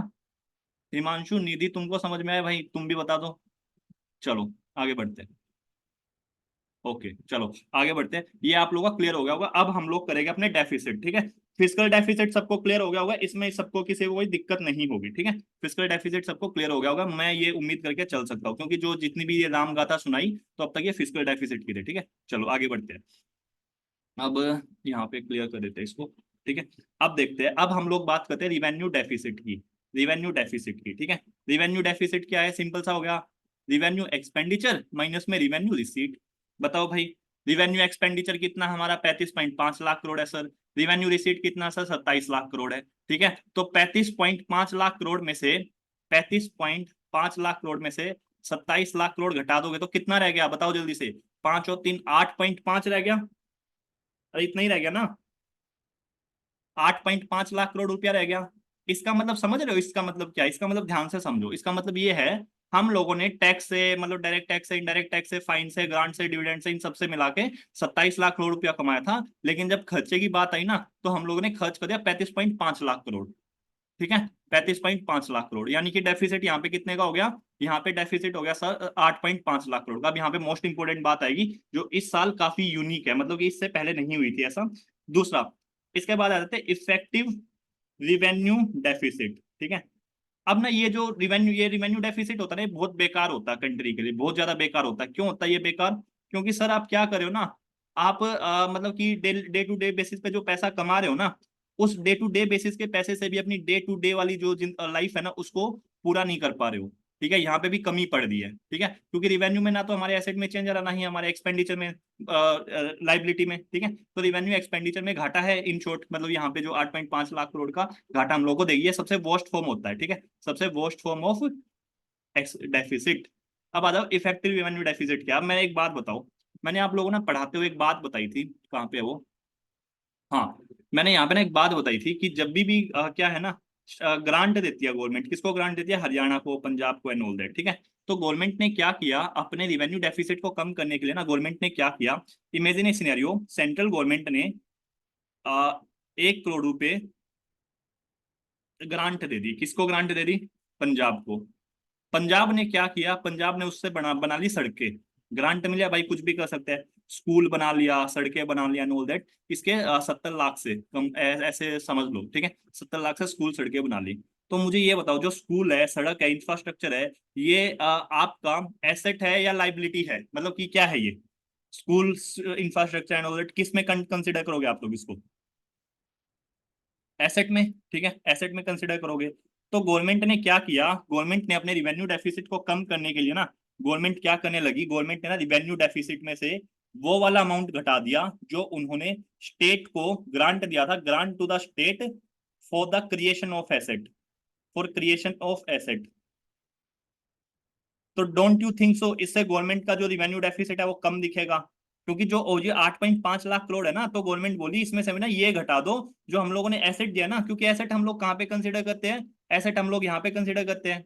हिमांशु, निधि तुमको समझ में आया भाई? तुम भी बता दो। चलो आगे बढ़ते हैं। ओके चलो आगे बढ़ते हैं। ये आप लोगों का क्लियर हो गया होगा। अब हम लोग करेंगे अपने डेफिसिट, ठीक है। फिजिकल डेफिसिट सबको क्लियर हो गया होगा, इसमें सबको किसी को कोई दिक्कत नहीं होगी, ठीक है। फिजिकल डेफिसिट सबको क्लियर हो गया होगा, मैं ये उम्मीद करके चल सकता हूँ, क्योंकि जो जितनी भी ये राम गाथा सुनाई तो अब तक ये फिजिकल डेफिसिट की थी, ठीक है। चलो आगे बढ़ते हैं। अब यहाँ पे क्लियर कर देते हैं इसको, ठीक है। अब देखते हैं, अब हम लोग बात करते हैं रिवेन्यू डेफिसिट की, रिवेन्यू डेफिसिट की, ठीक है। रिवेन्यू डेफिसिट क्या है, सिंपल सा हो गया, रिवेन्यू एक्सपेंडिचर माइनस में रिवेन्यू रिसीट। बताओ भाई, रिवेन्यू एक्सपेंडिचर कितना हमारा 35.5 लाख करोड़ है सर, रिवेन्यू रिसीट कितना सर 27 लाख करोड़ है, ठीक है। तो 35.5 लाख करोड़ में से, 35.5 लाख करोड़ में से 27 लाख करोड़ घटा दोगे तो कितना रह गया, बताओ जल्दी से। 5 और 3 8.5 रह गया। अरे इतना ही रह गया ना, 8.5 लाख करोड़ रुपया रह गया। इसका मतलब समझ रहे हो, इसका मतलब क्या है? इसका मतलब ध्यान से समझो, इसका मतलब ये है, हम लोगों ने टैक्स से, मतलब डायरेक्ट टैक्स से, इनडायरेक्ट टैक्स से, फाइन से, ग्रांट से, डिविडेंड से, इन सबसे मिला के 27 लाख करोड़ रुपया कमाया था। लेकिन जब खर्चे की बात आई ना, तो हम लोगों ने खर्च कर दिया 35.5 लाख करोड़, ठीक है। 35.5 लाख करोड़, यानी कि डेफिसिट यहाँ पे कितने का हो गया, यहाँ पे डेफिसिट हो गया सर 8.5 लाख करोड़ का। अब यहाँ पे मोस्ट इंपोर्टेंट बात आएगी, जो इस साल काफी यूनिक है, मतलब कि इससे पहले नहीं हुई थी ऐसा। दूसरा, इसके बाद आ जाते हैं इफेक्टिव रिवेन्यू डेफिसिट, ठीक है। अब ना ये जो रिवेन्यू, ये रिवेन्यू डेफिसिट होता है ना, ये बहुत बेकार होता है कंट्री के लिए, बहुत ज्यादा बेकार होता है। क्यों होता है ये बेकार? क्योंकि सर आप क्या कर रहे हो ना, आप मतलब कि डे टू डे बेसिस पे जो पैसा कमा रहे हो ना, उस डे टू डे बेसिस के पैसे से भी अपनी डे टू डे वाली जो लाइफ है ना, उसको पूरा नहीं कर पा रहे हो, ठीक है। यहाँ पे भी कमी पड़ रही है, ठीक है, क्योंकि रिवेन्यू में ना तो हमारे एसेट में चेंज आ रहा, ना ही हमारे एक्सपेंडिचर में, लाइबिलिटी में, ठीक है। तो रिवेन्यू एक्सपेंडिचर में घाटा है, इन शॉर्ट, मतलब यहाँ पे जो 8.5 लाख करोड़ का घाटा हम लोग को देगी, ये सबसे वर्स्ट फॉर्म होता है, ठीक है, सबसे वर्स्ट फॉर्म ऑफ डेफिसिट। अब आ जाओ इफेक्टिव रेवेन्यू डेफिसिट क्या। अब मैं एक बात बताऊं, मैंने आप लोगों ने पढ़ाते हुए एक बात बताई थी, कहाँ पे है वो, हाँ, मैंने यहाँ पे ना एक बात बताई थी कि जब भी क्या है ना, ग्रांट देती है गवर्नमेंट, किसको ग्रांट देती है, हरियाणा को, पंजाब को, एंड ऑल दैट, ठीक है। तो गवर्नमेंट ने क्या किया, अपने रिवेन्यू डेफिसिट को कम करने के लिए ना, गवर्नमेंट ने क्या किया, इमेजिन ए सिनेरियो, सेंट्रल गवर्नमेंट ने 1 करोड़ रुपए ग्रांट दे दी, किसको ग्रांट दे दी, पंजाब को। पंजाब ने क्या किया, पंजाब ने उससे बना बना ली सड़कें, ग्रांट मिला भाई, कुछ भी कर सकते हैं, स्कूल बना लिया, सड़कें बना लिया, नो दैट, इसके 70 लाख से कम, ऐसे समझ लो, ठीक है, 70 लाख से स्कूल सड़कें बना ली। तो मुझे ये बताओ, जो स्कूल है, सड़क है, इंफ्रास्ट्रक्चर है, ये आपका एसेट है या लाइबिलिटी है, मतलब कि क्या है ये, school infrastructure and all that, किस में कंसिडर करोगे आप लोग इसको, एसेट में, ठीक है, एसेट में कंसिडर करोगे। तो गवर्नमेंट ने क्या किया, गवर्नमेंट ने अपने रिवेन्यू डेफिसिट को कम करने के लिए ना, गवर्नमेंट क्या करने लगी, गवर्नमेंट ने ना रिवेन्यू डेफिसिट में से वो वाला अमाउंट घटा दिया जो उन्होंने स्टेट को ग्रांट दिया था, grant to the state for the creation of asset, for creation of asset. तो डोंट यू थिंक सो, इससे गवर्नमेंट का जो रिवेन्यू डेफिसिट है वो कम दिखेगा? क्योंकि जो ओजी 8.5 लाख करोड़ है ना, तो गवर्नमेंट बोली इसमें से ना ये घटा दो जो हम लोगों ने एसेट दिया ना, क्योंकि एसेट हम लोग कहाँ पे कंसिडर करते हैं, एसेट हम लोग यहाँ पे कंसिडर करते हैं,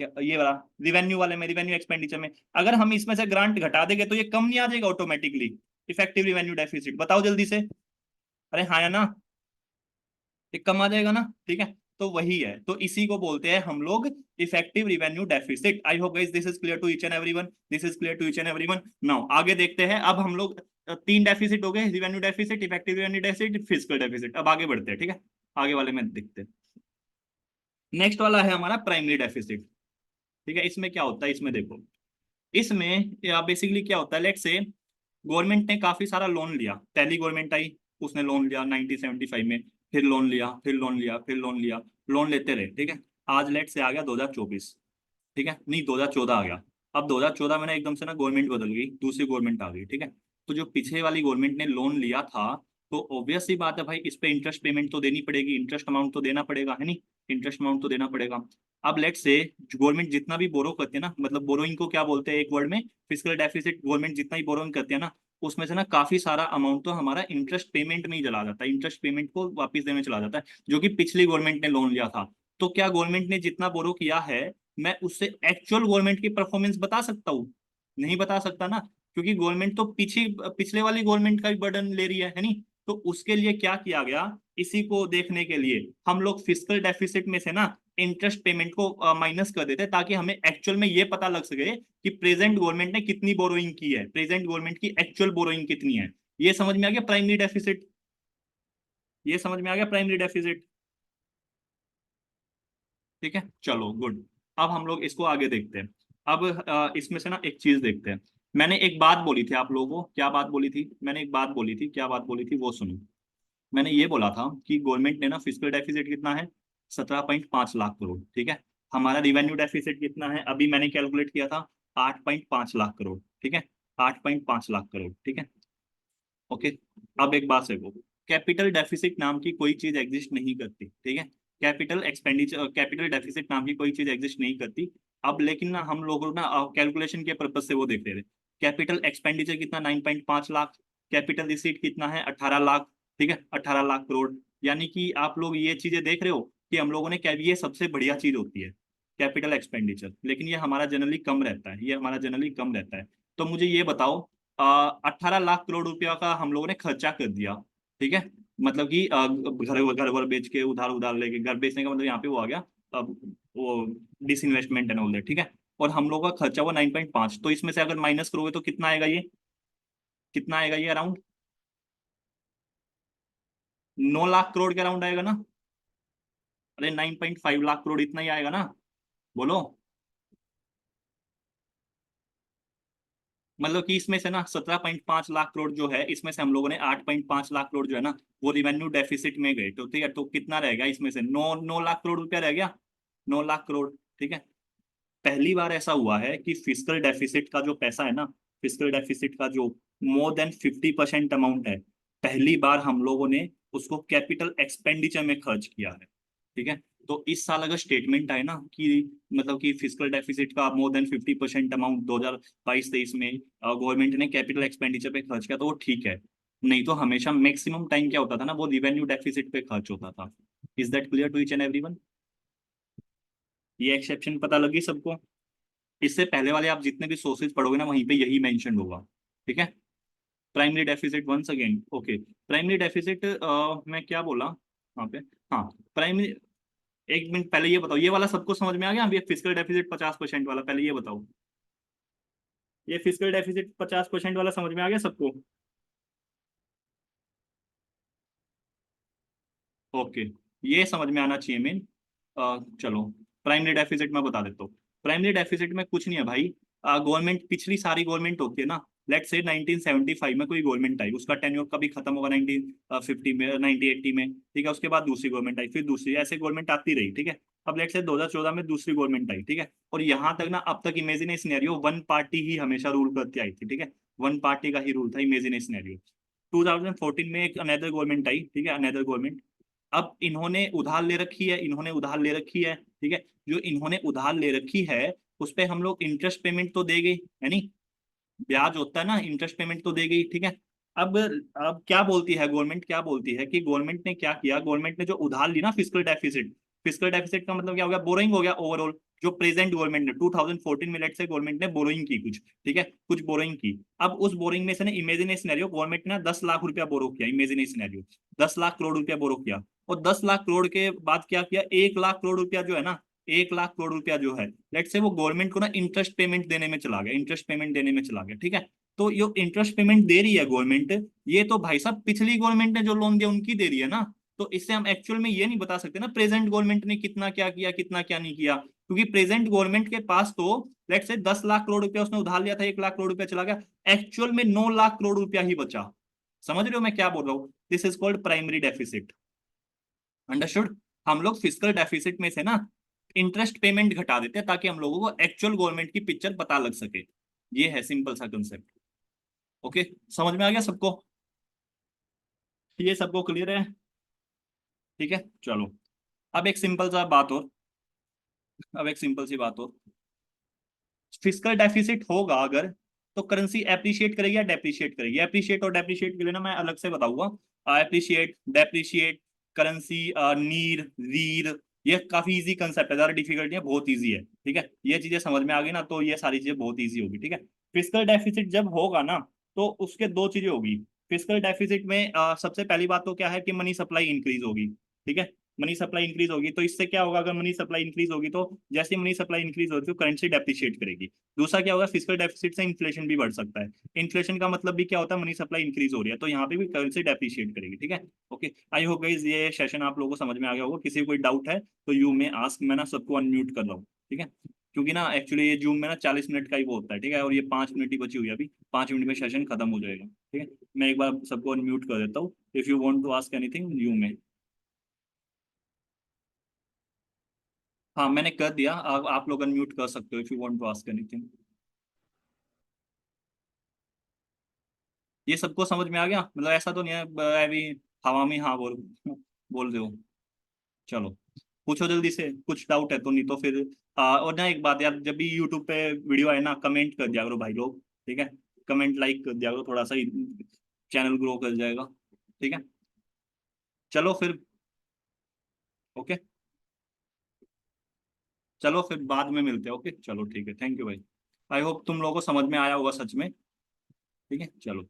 क्या ये वाला रिवेन्यू वाले में, रिवेन्यू एक्सपेंडिचर में। अगर हम इसमें से ग्रांट घटा देंगे तो ये कम नहीं आ जाएगा ऑटोमेटिकली? इफेक्टिव रेवेन्यू डेफिसिट, बताओ जल्दी से। अरे हाँ या ना, एक कम आ जाएगा ना, ठीक है। तो वही है, तो इसी को बोलते हैं हम लोग effective revenue deficit. I hope guys this is clear to each and everyone, this is clear to each and everyone. Now आगे देखते हैं। अब हम लोग तीन डेफिसिट हो गए, revenue deficit, effective revenue deficit, physical deficit. अब आगे बढ़ते हैं, ठीक है, आगे वाले में देखते हैं। नेक्स्ट वाला है हमारा प्राइमरी डेफिसिट, ठीक है। इसमें क्या होता है, इसमें देखो, इसमें बेसिकली क्या होता है, लेट से गवर्नमेंट ने काफी सारा लोन लिया, पहली गवर्नमेंट आई, उसने लोन लिया 1975 में, फिर लोन लिया, फिर लोन लिया, फिर लोन लिया, लोन लेते रहे, ठीक है। आज लेट से आ गया 2024, ठीक है, नहीं 2014 आ गया। अब 2014 में ना एकदम से ना गवर्नमेंट बदल गई, दूसरी गवर्नमेंट आ गई, ठीक है। तो जो पिछले वाली गवर्नमेंट ने लोन लिया था, तो ऑब्वियस सी बात है भाई, इस पे इंटरेस्ट पेमेंट तो देनी पड़ेगी, इंटरेस्ट अमाउंट तो देना पड़ेगा, है नहीं, इंटरेस्ट अमाउंट तो देना पड़ेगा। अब लेट से गवर्नमेंट जितना भी बोरो करती है ना, मतलब बोरोइंग को क्या बोलते हैं एक वर्ड में, फिजिकल डेफिसिट, गवर्नमेंट जितना ही बोरोइंग करती है ना, उसमें से ना काफी सारा अमाउंट तो हमारा इंटरेस्ट पेमेंट में ही चला जाता है, इंटरेस्ट पेमेंट को वापस देने में चला जाता है, जो कि पिछली गवर्नमेंट ने लोन लिया था। तो क्या गवर्नमेंट ने जितना बोरो किया है, मैं उससे एक्चुअल गवर्नमेंट की परफॉर्मेंस बता सकता हूँ? नहीं बता सकता ना, क्योंकि गवर्नमेंट तो पिछले वाली गवर्नमेंट का ही बर्डन ले रही है नहीं। तो उसके लिए क्या किया गया, इसी को देखने के लिए हम लोग फिजिकल डेफिसिट में से ना इंटरेस्ट पेमेंट को माइनस कर देते हैं, ताकि हमें एक्चुअल में ये पता लग सके कि प्रेजेंट गवर्नमेंट ने कितनी बोरोइंग की है, प्रेजेंट गवर्नमेंट की एक्चुअल बोरोइंग कितनी है। ये समझ में आ गया प्राइमरी डेफिसिट, ये समझ में आ गया प्राइमरी डेफिसिट, ठीक है, चलो गुड। अब हम लोग इसको आगे देखते हैं। अब इसमें से ना एक चीज देखते हैं। मैंने एक बात बोली थी आप लोगों को, क्या बात बोली थी, मैंने एक बात बोली थी, क्या बात बोली थी वो सुनो। मैंने ये बोला था कि गवर्नमेंट ने ना फिजिकल डेफिसिट कितना है, 17.5 लाख करोड़, ठीक है। हमारा रिवेन्यू डेफिसिट कितना है, अभी मैंने कैलकुलेट किया था, 8.5 लाख करोड़, ठीक है, 8.5 लाख करोड़, ठीक है, ओके। अब एक बात देखो, कैपिटल डेफिसिट नाम की कोई चीज एग्जिस्ट नहीं करती, ठीक है। कैपिटल एक्सपेंडिचर, कैपिटल डेफिसिट नाम की कोई चीज एग्जिस्ट नहीं करती। अब लेकिन ना हम लोग ना कैलकुलेशन के पर्पज से वो देख रहे थे। कैपिटल एक्सपेंडिचर कितना, 9.5 लाख। कैपिटल रिसीट कितना है, 18 लाख, ठीक है, 18 लाख करोड़। यानी कि आप लोग ये चीजें देख रहे हो कि हम लोगों ने क्या, ये सबसे बढ़िया चीज होती है कैपिटल एक्सपेंडिचर, लेकिन ये हमारा जनरली कम रहता है, ये हमारा जनरली कम रहता है। तो मुझे ये बताओ, 18 लाख करोड़ रुपया का हम लोगों ने खर्चा कर दिया, ठीक है। मतलब कि घर घर वर बेच के, उधार उधार लेके, घर बेचने का मतलब यहाँ पे वो आ गया, अब वो डिसइन्वेस्टमेंट एंड ऑल दैट, ठीक है। और हम लोगों का खर्चा हुआ 9.5, तो इसमें से अगर माइनस करोगे तो कितना आएगा ये, कितना आएगा ये अराउंड 9 लाख करोड़ के अराउंड आएगा ना। अरे 9.5 लाख करोड़ इतना ही आएगा ना, बोलो। मतलब कि इसमें से ना 17.5 लाख करोड़ जो है, इसमें से हम लोगों ने 8.5 लाख करोड़ जो है ना, वो रिवेन्यू डेफिसिट में गए, तो ठीक है, तो कितना रह गया इसमें से, 9 9 लाख करोड़ रुपया रह गया, 9 लाख करोड़, ठीक है। पहली बार ऐसा हुआ है कि फिजिकल डेफिसिट का जो पैसा है ना, फिजिकल डेफिसिट का जो मोर देन 50% अमाउंट है, पहली बार हम लोगों ने उसको कैपिटल एक्सपेंडिचर में खर्च किया है, ठीक है। तो इस साल अगर स्टेटमेंट आए ना कि मतलब कि फिजिकल डेफिसिट का मोर देन 50% अमाउंट 2022-23 में गवर्नमेंट ने कैपिटल एक्सपेंडिचर पे खर्च किया, तो वो ठीक है। नहीं तो हमेशा मैक्सिमम टाइम क्या होता था ना, वो रिवेन्यू डेफिसिट पे खर्च होता था। Is that clear to each and everyone? ये एक्सेप्शन पता लगी सबको? इससे पहले वाले आप जितने भी सोर्सेज पढ़ोगे ना, वहीं पे यही मेंशन होगा, ठीक है। Primary deficit once again, okay. Primary deficit मैं क्या बोला वहाँ पे, हाँ, प्राइमरी, एक मिनट पहले ये बताओ, ये वाला सबको समझ में आ गया, अभी फिजिकल डेफिसिट 50% वाला, पहले ये बताओ, ये फिजिकल डेफिसिट 50% वाला समझ में आ गया सबको? ओके, ये समझ में आना चाहिए मेन। चलो, प्राइमरी डेफिसिट मैं बता देता हूँ। प्राइमरी डेफिसिट में कुछ नहीं है भाई, गवर्नमेंट, पिछली सारी गवर्नमेंट होती है ना, लेट से 1975 में कोई गवर्नमेंट आई, उसका टेन्योर कभी खत्म होगा 1950 में, 1980 में, ठीक है। उसके बाद दूसरी गवर्नमेंट आई, फिर दूसरी, ऐसे गवर्नमेंट आती रही, ठीक है। अब लेट से 2014 में दूसरी गवर्नमेंट आई, ठीक है। और यहाँ तक ना, अब तक इमेजिन सिनेरियो, वन पार्टी ही हमेशा रूल करती आई थी, ठीक है। वन पार्टी का ही रूल था, इमेजिन सिनेरियो। 2014 में एक अनदर गवर्नमेंट आई, ठीक है, अनदर गवर्नमेंट। अब इन्होंने उधार ले रखी है, इन्होंने उधार ले रखी है, ठीक है। जो इन्होंने उधार ले रखी है, उस पे हम लोग इंटरेस्ट पेमेंट तो देंगे, है नहीं, ब्याज होता है ना, इंटरेस्ट पेमेंट तो देगी, ठीक है। अब क्या बोलती है गवर्नमेंट, क्या बोलती है कि गवर्नमेंट ने क्या किया, गवर्नमेंट ने जो उधार ली ना फिजिकल डेफिसिट, फिजिकल डेफिसिट का मतलब क्या हो गया, बोरोइंग हो गया ओवरऑल, जो प्रेजेंट गवर्नमेंट ने 2014 में लेट से गवर्नमेंट ने बोरोइंग की कुछ, ठीक है, कुछ बोरोइंग की। अब उस बोरिंग में से ना इमेजिन सिनेरियो गवर्नमेंट ने 10 लाख रुपया बोरो किया, इमेजिन सिनेरियो 10 लाख करोड़ रुपया बोरो किया, और 10 लाख करोड़ के बाद क्या किया, 1 लाख करोड़ रुपया जो है ना, 1 लाख करोड़ रुपया जो है लेट से वो गवर्नमेंट को ना इंटरेस्ट पेमेंट देने में चला गया, इंटरेस्ट पेमेंट देने में चला गया, ठीक है। तो ये इंटरेस्ट पेमेंट दे रही है गवर्नमेंट, ये तो भाई साहब पिछली गवर्नमेंट ने जो लोन दिया उनकी दे रही है ना। तो इससे हम एक्चुअल में ये नहीं बता सकते ना प्रेजेंट गवर्नमेंट ने कितना क्या किया, कितना क्या नहीं किया, क्योंकि प्रेजेंट गवर्नमेंट के पास तो लेट से 10 लाख करोड़ रुपया उसने उधार लिया था, 1 लाख करोड़ रुपया चला गया, एक्चुअल में 9 लाख करोड़ रुपया ही बचा। समझ रहे हो मैं क्या बोल रहा हूँ, this is called primary deficit, understood. हम लोग फिजिकल डेफिसिट में से ना इंटरेस्ट पेमेंट घटा देते हैं ताकि हम लोगों को एक्चुअल गवर्नमेंट की पिक्चर पता लग सके। ये है सिंपल सा कंसेप्ट। ओके, समझ में आ गया सबको, ये सबको क्लियर है, ठीक है चलो। अब एक सिंपल सा बात और, अब एक सिंपल सी बात और, फिजिकल डेफिसिट होगा अगर तो करेंसी एप्रिशिएट करेगी या डेप्रिशिएट करेगी। एप्रिशिएट और डेप्रिशिएट के लिए ना मैं अलग से बताऊंगा, एप्रिशिएट डेप्रिशिएट करेंसी नीर वीर, ये काफी इजी कंसेप्ट है, ज्यादा डिफिकल्ट है, बहुत इजी है, ठीक है। ये चीजें समझ में आ गई ना तो ये सारी चीजें बहुत इजी होगी, ठीक है। फिजिकल डेफिसिट जब होगा ना तो उसके दो चीजें होगी। फिजिकल डेफिसिट में सबसे पहली बात तो क्या है कि मनी सप्लाई इंक्रीज होगी, ठीक है। मनी सप्लाई इंक्रीज होगी तो इससे क्या होगा, अगर मनी सप्लाई इंक्रीज होगी तो जैसे मनी सप्लाई इंक्रीज होगी तो करेंसी डेप्रिशिएट करेगी। दूसरा क्या होगा, फिजिकल डेफिसिट से इन्फ्लेशन भी बढ़ सकता है। इन्फ्लेशन का मतलब भी क्या होता है, मनी सप्लाई इंक्रीज हो रही है तो यहाँ पे भी करेंसी डेप्रिशिएट करेगी, ठीक है। ओके, आई होप गाइस ये सेशन आप लोगों को समझ में आ गया होगा। किसी को कोई डाउट है तो यू में आस्क, मैं ना सबको अनम्यूट कर रहा हूँ, ठीक है। क्योंकि ना एक्चुअली ये जूम में ना 40 मिनट का ही वो होता है, ठीक है, और ये 5 मिनट ही बची हुई है अभी, 5 मिनट में सेशन खत्म हो जाएगा, ठीक है। मैं एक बार सबको अनम्यूट कर देता हूँ, if you want to ask anything you में। हाँ मैंने कर दिया, आप लोग अनम्यूट कर सकते हो if you want to ask anything. ये सबको समझ में आ गया, मतलब ऐसा तो नहीं है अभी हवा में हाँ बोल रहे हो। चलो पूछो जल्दी से, कुछ डाउट है तो, नहीं तो फिर और ना एक बात यार, जब भी यूट्यूब पे वीडियो आए ना कमेंट कर दिया करो भाई लोग, ठीक है। कमेंट लाइक कर दिया करो, थोड़ा सा चैनल ग्रो कर जाएगा, ठीक है। चलो फिर, ओके, चलो फिर बाद में मिलते हैं, ओके चलो ठीक है, थैंक यू भाई। आई होप तुम लोगों को समझ में आया होगा सच में, ठीक है चलो।